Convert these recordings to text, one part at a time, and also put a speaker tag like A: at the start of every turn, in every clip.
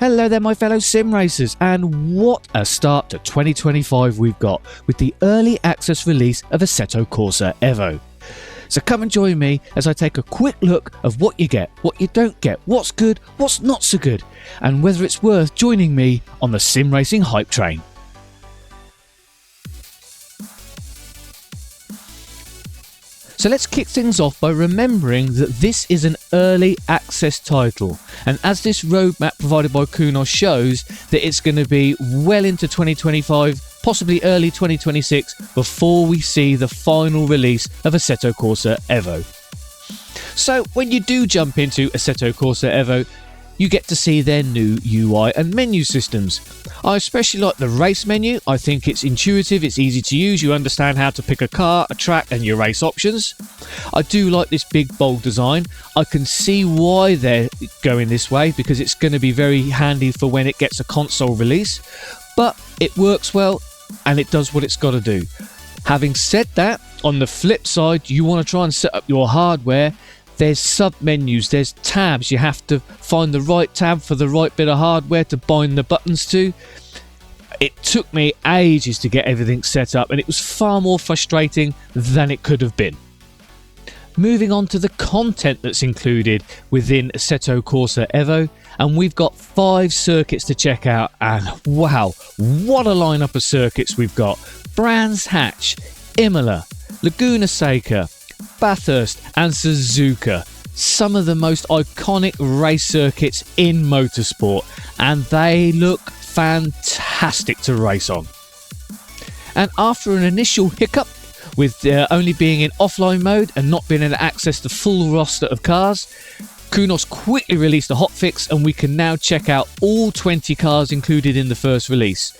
A: Hello there my fellow sim racers, and what a start to 2025 we've got with the early access release of Assetto Corsa EVO. So come and join me as I take a quick look of what you get, what you don't get, what's good, what's not so good, and whether it's worth joining me on the sim racing hype train. So let's kick things off by remembering that this is an early access title, and as this roadmap provided by Kunos shows, that it's going to be well into 2025, possibly early 2026, before we see the final release of Assetto Corsa EVO. So when you do jump into Assetto Corsa EVO, you get to see their new UI and menu systems. I especially like the race menu. I think it's intuitive, it's easy to use, you understand how to pick a car, a track and your race options. I do like this big bold design. I can see why they're going this way because it's going to be very handy for when it gets a console release, but it works well and it does what it's got to do. Having said that, on the flip side, you want to try and set up your hardware. There's sub-menus, there's tabs, you have to find the right tab for the right bit of hardware to bind the buttons to. It took me ages to get everything set up and it was far more frustrating than it could have been. Moving on to the content that's included within Assetto Corsa EVO, and we've got 5 circuits to check out, and wow, what a lineup of circuits we've got. Brands Hatch, Imola, Laguna Seca, Bathurst and Suzuka, some of the most iconic race circuits in motorsport, and they look fantastic to race on. And after an initial hiccup with only being in offline mode and not being able to access the full roster of cars, Kunos quickly released a hotfix and we can now check out all 20 cars included in the first release.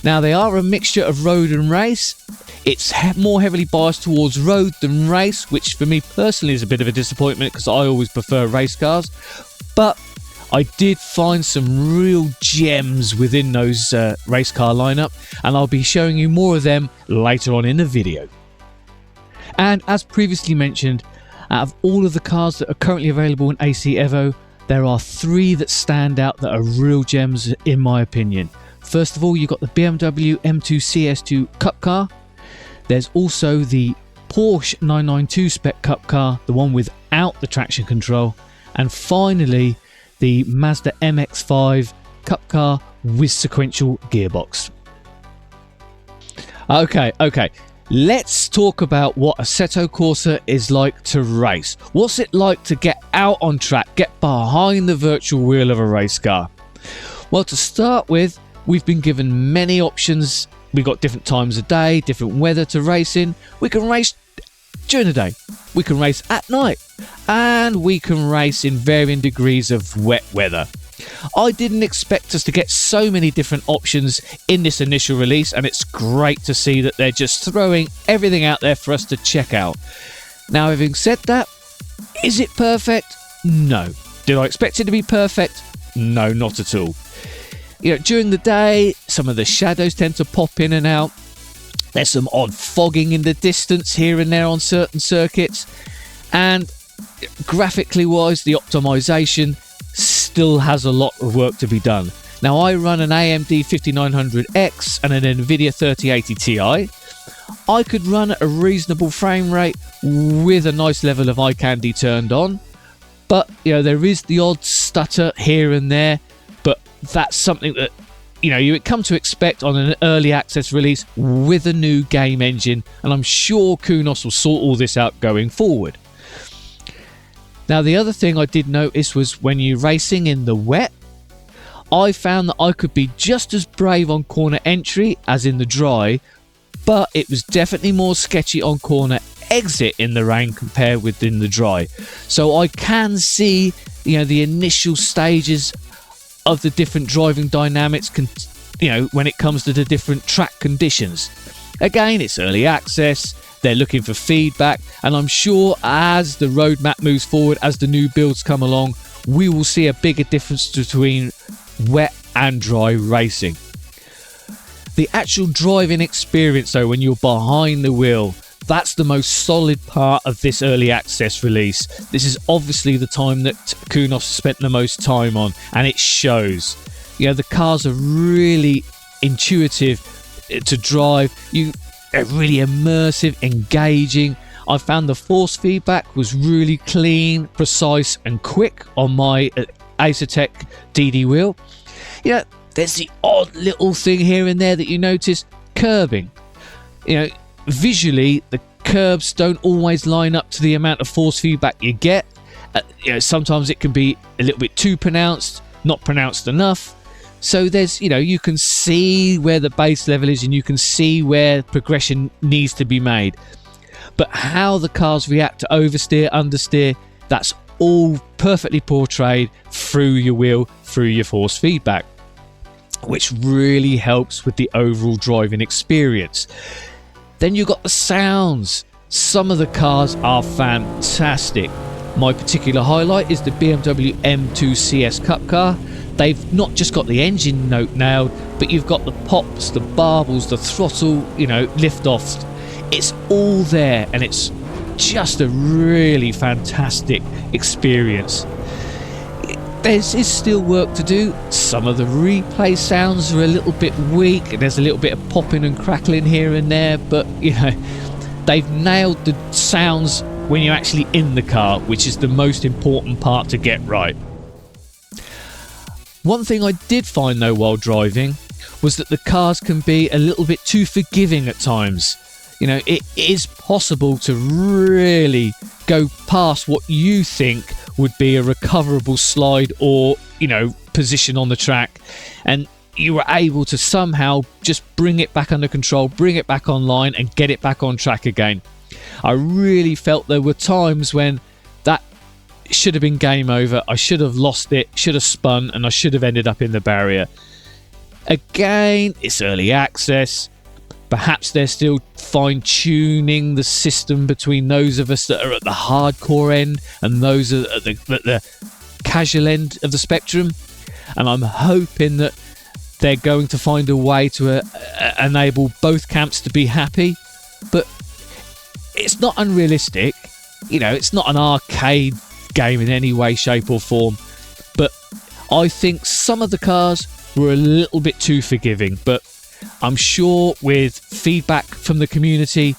A: Now they are a mixture of road and race. It's more heavily biased towards road than race, which for me personally is a bit of a disappointment because I always prefer race cars. But I did find some real gems within those race car lineup, and I'll be showing you more of them later on in the video. And as previously mentioned, out of all of the cars that are currently available in AC EVO, there are 3 that stand out that are real gems in my opinion. First of all, you've got the BMW M2 CS2 Cup car. There's also the Porsche 992 spec Cup car, the one without the traction control. And finally, the Mazda MX-5 Cup car with sequential gearbox. Okay. Let's talk about what Assetto Corsa is like to race. What's it like to get out on track, get behind the virtual wheel of a race car? Well, to start with, we've been given many options. We've got different times of day, different weather to race in. We can race during the day, we can race at night, and we can race in varying degrees of wet weather. I didn't expect us to get so many different options in this initial release, and it's great to see that they're just throwing everything out there for us to check out. Now, having said that, is it perfect? No. Did I expect it to be perfect? No, not at all. You know, during the day, some of the shadows tend to pop in and out. There's some odd fogging in the distance here and there on certain circuits. And graphically wise, the optimization still has a lot of work to be done. Now, I run an AMD 5900X and an Nvidia 3080 Ti. I could run at a reasonable frame rate with a nice level of eye candy turned on. But, you know, there is the odd stutter here and there. But that's something that, you know, you would come to expect on an early access release with a new game engine, and I'm sure Kunos will sort all this out going forward. Now, the other thing I did notice was when you're racing in the wet, I found that I could be just as brave on corner entry as in the dry, but it was definitely more sketchy on corner exit in the rain compared with in the dry. So I can see, you know, the initial stages of the different driving dynamics, you know, when it comes to the different track conditions. Again, it's early access, they're looking for feedback, and I'm sure as the roadmap moves forward, as the new builds come along, we will see a bigger difference between wet and dry racing. The actual driving experience though, when you're behind the wheel, that's the most solid part of this early access release. This is obviously the time that Kunos spent the most time on, and it shows. You know, the cars are really intuitive to drive. They're really immersive, engaging. I found the force feedback was really clean, precise and quick on my Asetek DD wheel. You know, there's the odd little thing here and there that you notice. Curbing. You know, visually the curbs don't always line up to the amount of force feedback you get. You know, sometimes it can be a little bit too pronounced, not pronounced enough. So there's, you know, you can see where the base level is and you can see where progression needs to be made. But how the cars react to oversteer, understeer, that's all perfectly portrayed through your wheel, through your force feedback, which really helps with the overall driving experience. Then you've got the sounds. Some of the cars are fantastic. My particular highlight is the BMW M2 CS Cup car. They've not just got the engine note nailed, but you've got the pops, the barbels, the throttle, you know, lift-offs. It's all there, and it's just a really fantastic experience. There's still work to do. Some of the replay sounds are a little bit weak, and there's a little bit of popping and crackling here and there, but you know, they've nailed the sounds when you're actually in the car, which is the most important part to get right. One thing I did find though while driving was that the cars can be a little bit too forgiving at times. You know, it is possible to really go past what you think would be a recoverable slide or, you know, position on the track, and you were able to somehow just bring it back under control, bring it back online and get it back on track again. I really felt there were times when that should have been game over. I should have lost it, should have spun, and I should have ended up in the barrier. Again, it's early access. Perhaps they're still fine-tuning the system between those of us that are at the hardcore end and those at the casual end of the spectrum. And I'm hoping that they're going to find a way to enable both camps to be happy. But it's not unrealistic. You know, it's not an arcade game in any way, shape or form. But I think some of the cars were a little bit too forgiving. But I'm sure with feedback from the community,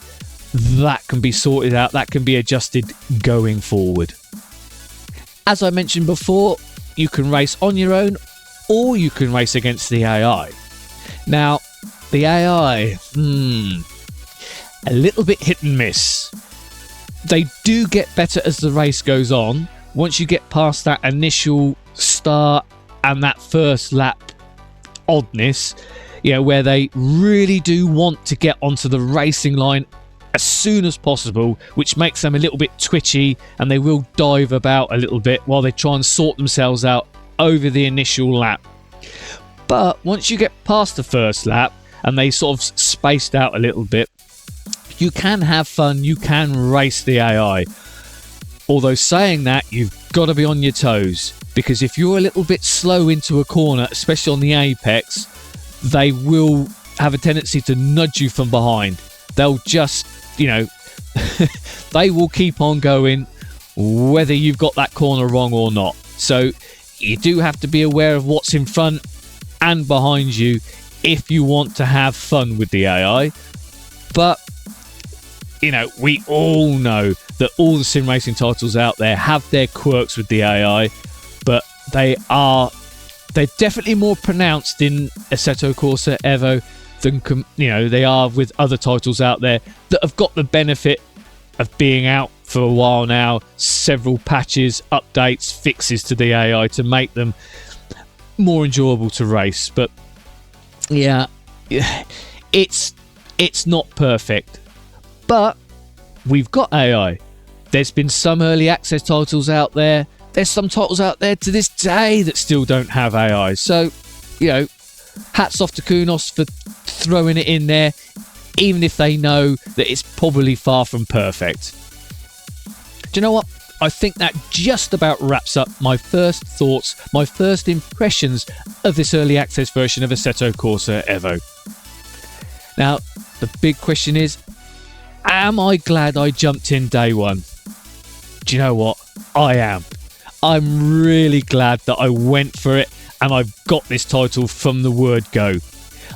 A: that can be sorted out, that can be adjusted going forward. As I mentioned before, you can race on your own or you can race against the AI. Now, the AI, a little bit hit and miss. They do get better as the race goes on. Once you get past that initial start and that first lap oddness, you know, where they really do want to get onto the racing line as soon as possible, which makes them a little bit twitchy, and they will dive about a little bit while they try and sort themselves out over the initial lap. But once you get past the first lap and they sort of spaced out a little bit, you can have fun, you can race the AI. Although saying that, you've got to be on your toes, because if you're a little bit slow into a corner, especially on the apex, they will have a tendency to nudge you from behind. They'll just, you know, they will keep on going whether you've got that corner wrong or not. So you do have to be aware of what's in front and behind you if you want to have fun with the AI. But, you know, we all know that all the sim racing titles out there have their quirks with the AI, but they're definitely more pronounced in Assetto Corsa EVO than, you know, they are with other titles out there that have got the benefit of being out for a while now, several patches, updates, fixes to the AI to make them more enjoyable to race. But yeah, it's not perfect, but we've got AI. There's been some early access titles out there. There's some titles out there to this day that still don't have AI. So, you know, hats off to Kunos for throwing it in there, even if they know that it's probably far from perfect. Do you know what? I think that just about wraps up my first thoughts, my first impressions of this early access version of Assetto Corsa EVO. Now, the big question is, Am I glad I jumped in day one? Do you know what? I am. I'm really glad that I went for it and I've got this title from the word go.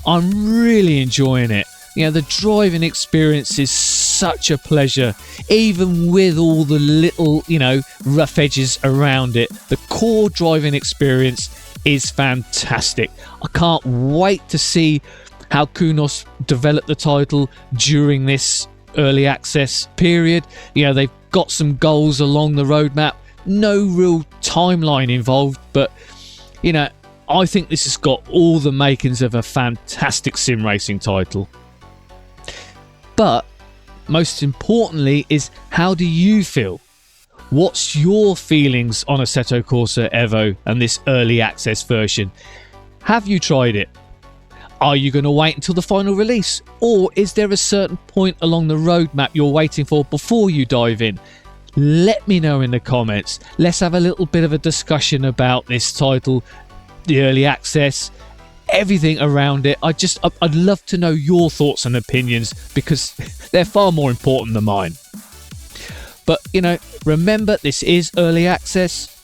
A: I'm really enjoying it. You know, the driving experience is such a pleasure, even with all the little, you know, rough edges around it. The core driving experience is fantastic. I can't wait to see how Kunos develop the title during this early access period. You know, they've got some goals along the roadmap. No real timeline involved, but, you know, I think this has got all the makings of a fantastic sim racing title. But most importantly is, how do you feel? What's your feelings on Assetto Corsa EVO and this early access version? Have you tried it? Are you going to wait until the final release? Or is there a certain point along the roadmap you're waiting for before you dive in? Let me know in the comments. Let's have a little bit of a discussion about this title, the early access, everything around it. I'd love to know your thoughts and opinions, because they're far more important than mine. But, you know, remember, this is early access.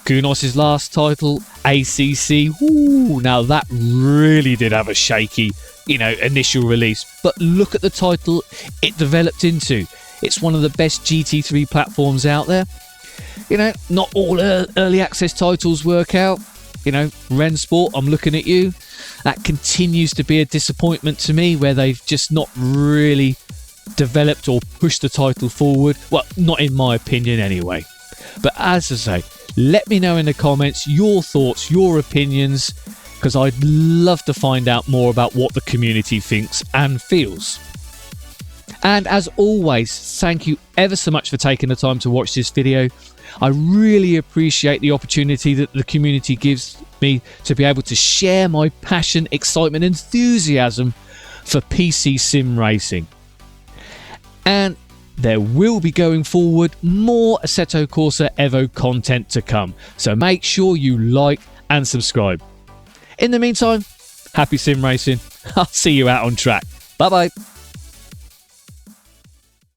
A: Kunos' last title, ACC, ooh, now that really did have a shaky, you know, initial release. But look at the title it developed into. It's one of the best GT3 platforms out there. You know, not all early access titles work out. You know, Rensport, I'm looking at you. That continues to be a disappointment to me, where they've just not really developed or pushed the title forward. Well, not in my opinion anyway. But as I say, let me know in the comments your thoughts, your opinions, because I'd love to find out more about what the community thinks and feels. And as always, thank you ever so much for taking the time to watch this video. I really appreciate the opportunity that the community gives me to be able to share my passion, excitement, enthusiasm for PC sim racing. And there will be, going forward, more Assetto Corsa EVO content to come, so make sure you like and subscribe. In the meantime, happy sim racing. I'll see you out on track. Bye bye.